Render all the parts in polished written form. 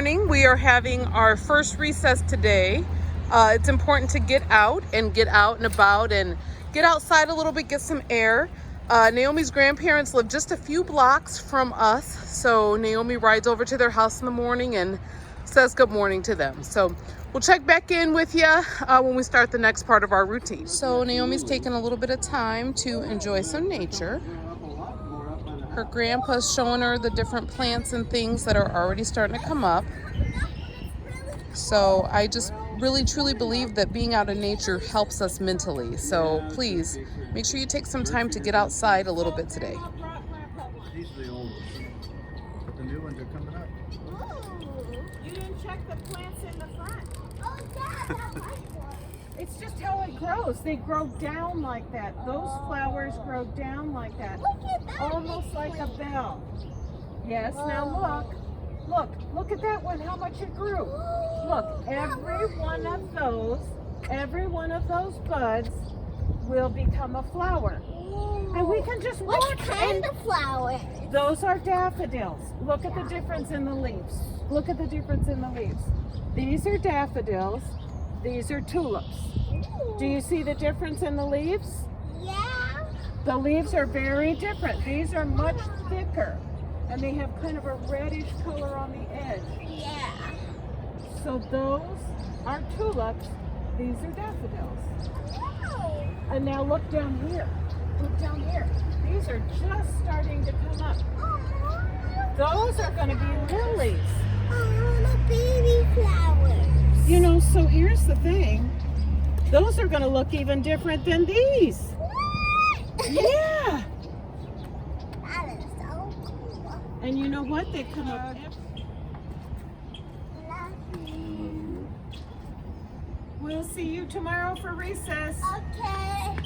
morning. We are having our first recess today. It's important to get out and about and get outside a little bit, get some air. Naomi's grandparents live just a few blocks from us, so Naomi rides over to their house in the morning and says good morning to them. So we'll check back in with you when we start the next part of our routine. So Naomi's taking a little bit of time to enjoy some nature. Her grandpa's showing her the different plants and things that are already starting to come up. So I just really truly believe that being out in nature helps us mentally. So please make sure you take some time to get outside a little bit today. These are the old ones. But the new ones are coming up. You didn't check the plants in the front. Oh, yeah, it's just how it grows. They grow down like that. Those flowers grow down like that. Almost like a bell. Yes, now look at that one, how much it grew. Look, every one of those buds will become a flower. And we can just watch. What kind of flowers? Those are daffodils. Look at the difference in the leaves. Look at the difference in the leaves. These are daffodils. These are tulips. Do you see the difference in the leaves? Yeah. The leaves are very different. These are much thicker, and they have kind of a reddish color on the edge. Yeah. So those are tulips. These are daffodils. Wow. And now look down here. Look down here. These are just starting to come up. Those are going to be lilies. Oh, the baby flowers. You know, so here's the thing. Those are going to look even different than these. What? Yeah. That is so cool. And you know what? They come up. We'll see you tomorrow for recess. Okay.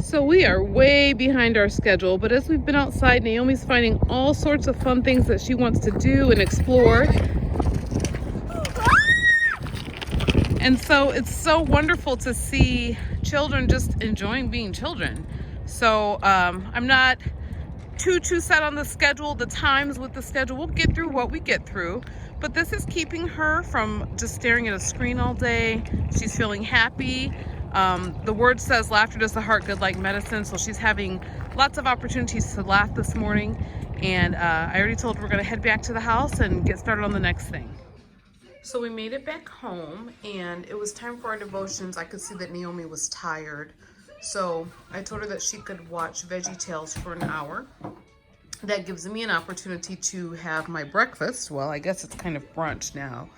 So we are way behind our schedule, but as we've been outside, Naomi's finding all sorts of fun things that she wants to do and explore. And so it's so wonderful to see children just enjoying being children. So I'm not too set on the schedule, the times with the schedule. We'll get through what we get through. But this is keeping her from just staring at a screen all day. She's feeling happy. The word says laughter does the heart good like medicine. So she's having lots of opportunities to laugh this morning. And I already told her we're gonna head back to the house and get started on the next thing. So we made it back home and it was time for our devotions. I could see that Naomi was tired. So I told her that she could watch VeggieTales for an hour. That gives me an opportunity to have my breakfast. Well, I guess it's kind of brunch now,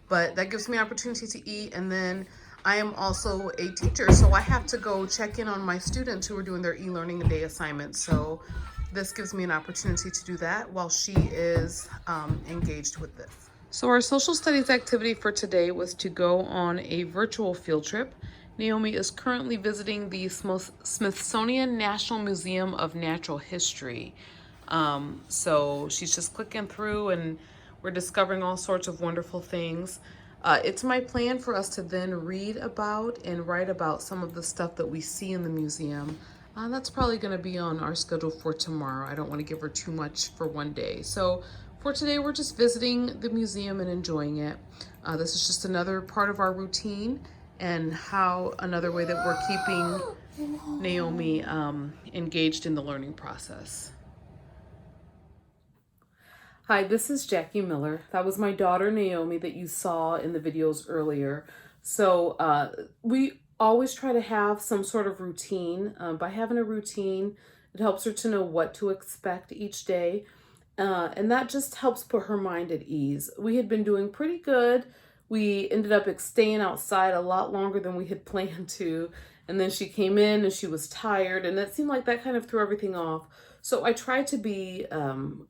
but that gives me an opportunity to eat. And then I am also a teacher, so I have to go check in on my students who are doing their e-learning day assignments. So this gives me an opportunity to do that while she is engaged with this. So our social studies activity for today was to go on a virtual field trip. Naomi is currently visiting the Smithsonian National Museum of Natural History. So she's just clicking through and we're discovering all sorts of wonderful things. It's my plan for us to then read about and write about some of the stuff that we see in the museum. That's probably going to be on our schedule for tomorrow. I don't want to give her too much for one day. So for today, we're just visiting the museum and enjoying it. This is just another part of our routine and another way that we're keeping Naomi engaged in the learning process. Hi, this is Jackie Miller. That was my daughter Naomi that you saw in the videos earlier. So we always try to have some sort of routine. By having a routine, it helps her to know what to expect each day. And that just helps put her mind at ease. We had been doing pretty good. We ended up staying outside a lot longer than we had planned to. And then she came in and she was tired, and it seemed like that kind of threw everything off. So I try to be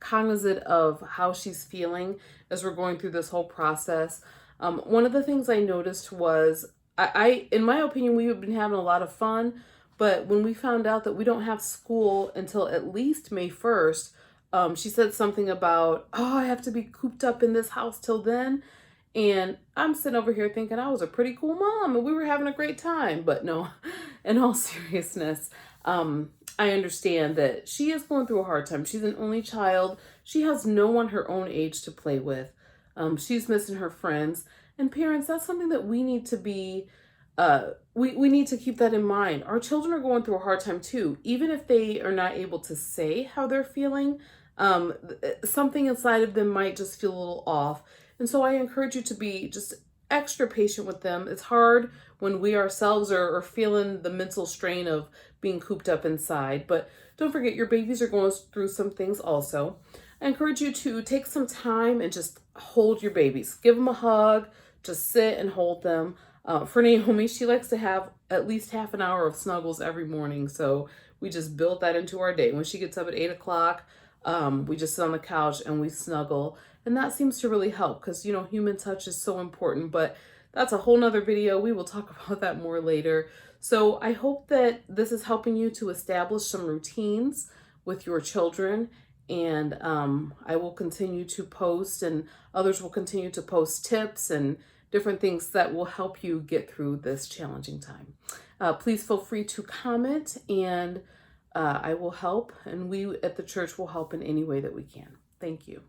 cognizant of how she's feeling as we're going through this whole process. One of the things I noticed was, in my opinion, we have been having a lot of fun, but when we found out that we don't have school until at least May 1st, she said something about, oh, I have to be cooped up in this house till then. And I'm sitting over here thinking I was a pretty cool mom and we were having a great time. But no, in all seriousness, I understand that she is going through a hard time. She's an only child. She has no one her own age to play with. She's missing her friends. And parents, that's something that we need to be, we need to keep that in mind. Our children are going through a hard time too. Even if they are not able to say how they're feeling, something inside of them might just feel a little off. And so I encourage you to be just extra patient with them. It's hard when we ourselves are feeling the mental strain of being cooped up inside. But don't forget, your babies are going through some things also. I encourage you to take some time and just hold your babies. Give them a hug. Just sit and hold them. For Naomi, she likes to have at least half an hour of snuggles every morning. So we just built that into our day. When she gets up at 8 o'clock, we just sit on the couch and we snuggle. And that seems to really help because, you know, human touch is so important. But that's a whole nother video. We will talk about that more later. So I hope that this is helping you to establish some routines with your children. And I will continue to post, and others will continue to post tips and different things that will help you get through this challenging time. Please feel free to comment, and I will help, and we at the church will help in any way that we can. Thank you.